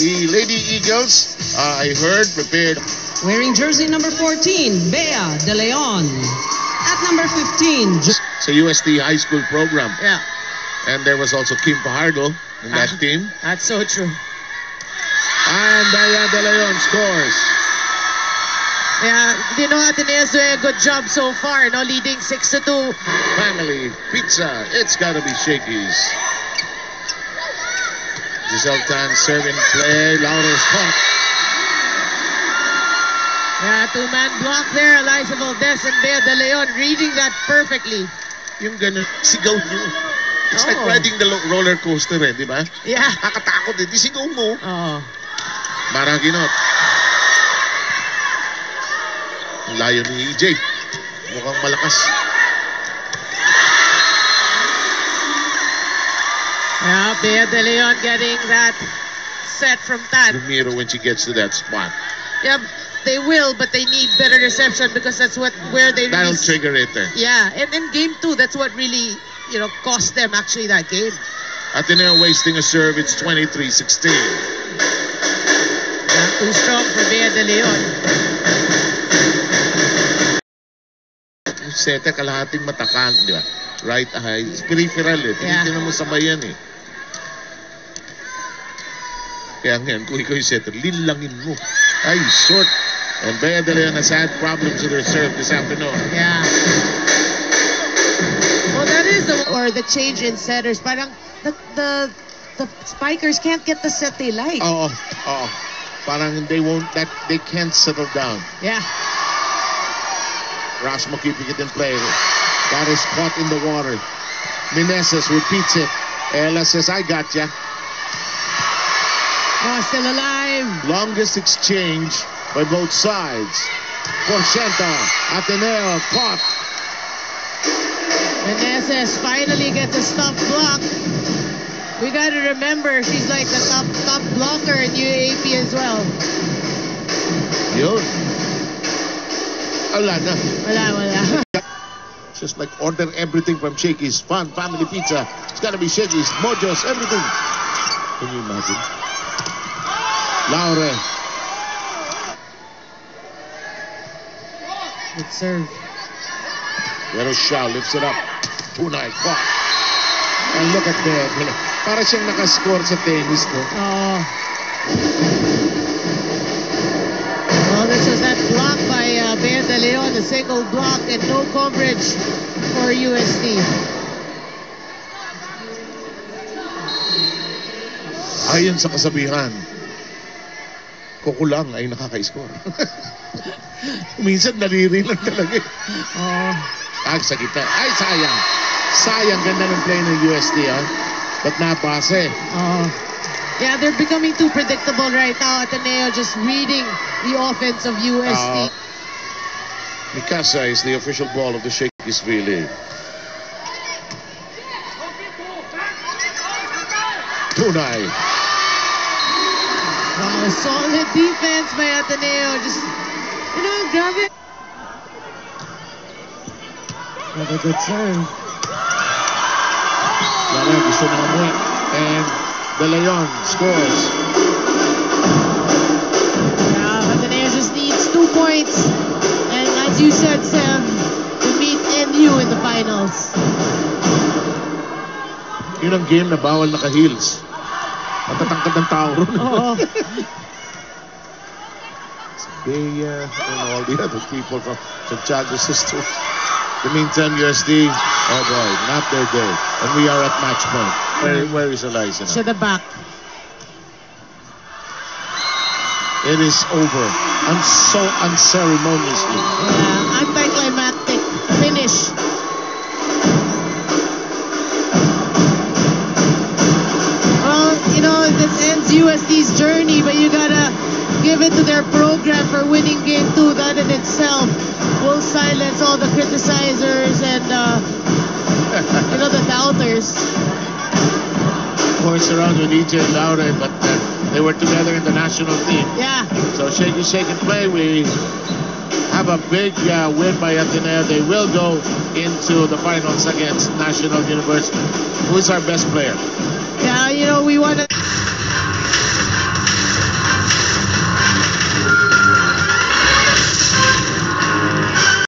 The Lady Eagles, I heard, prepared. Wearing jersey number 14, Bea De Leon. At number 15, Sa UST high school program. Yeah. And there was also Kim Fajardo in that team. That's so true. And Bea De Leon scores. Yeah, Ateneo's doing a good job so far, leading 6-2. Family Pizza, it's gotta be Shakey's. Giselle Tan serving play, Laura's caught. Yeah, two-man block there, Eliza Valdez and Bea De Leon reading that perfectly. Yung ganun, sigaw nyo. It's like riding the roller coaster, di ba? Yeah. Nakatakot di sigaw mo. Oh. Maraginot. Ang layo ni EJ. Mukhang malakas. Yeah, Bea De Leon getting that set from Tan. Lumiro when she gets to that spot. Yeah, they will, but they need better reception because that's where they That'll really... trigger it. Yeah, and in game 2, that's what really, cost them actually that game. Ateneo wasting a serve, it's 23-16. Not too strong for Bea De Leon. Sete, kalahating matakan, di ba? Right eye, it's peripheral eh. Tinitin mo sa bayan eh. Kaya ngayon, kung ikaw yung setter, linlangin mo. Ay, short. And Bea De Leon has had problems with her serve this afternoon. Yeah. Well, that is the change in setters. Parang the spikers can't get the set they like. Oo. Parang they can't settle down. Yeah. Rasmo keeping it in play. That is caught in the water. Meneses repeats it. Ella says, I got ya. Oh, still alive. Longest exchange by both sides. Porcenta, Ateneo caught. Meneses finally gets a stop block. We got to remember, she's like the top blocker in UAAP as well. Yun. Wala na. Wala. Just like order everything from Shakey's. Fun, family pizza. It's gotta be Shakey's, Mojos, everything. Can you imagine? Laure. Good serve. Pero Shao lifts it up. Tunay, caught. And look at that. Para siyang nakascore sa tennis, no? Oh. Well, this was that block by Bea De Leon, a single block and no coverage for UST. Ayon sa kasabihan, kukulang ay nakaka-score. Minsan nariri lang talaga eh. Oh. Sa kita. Ay, sayang. Sayang, ganda ng play ng UST, But nabase. Oh. Yeah, they're becoming too predictable right now. Ateneo just reading the offense of UST. Mikasa is the official ball of the Shakey's V-League. Tunay. Wow, solid defense by Ateneo. Just, grab it. Another good serve. Lara gusto na umuwi. And De Leon scores. Ateneo just needs 2 points. And as you said, Sam, to meet NU in the finals. Yun ang game na bawal naka-heels. Matatangkad ng tao ron. Oo. Bea and all the other people from Santiago sisters. The meantime, USD, oh boy, not their day. And we are at match point. Where is Eliza now? To the back. It is over. And so unceremoniously. Anticlimactic finish. Well, this ends USD's journey, but you gotta give it to their program for winning game 2. That in itself will silence all the criticizers and the doubters. Points around with EJ and Laure, but they were together in the national team. Yeah. So shake and play. We have a big win by Ateneo. They will go into the finals against National University. Who is our best player? Yeah, we want to...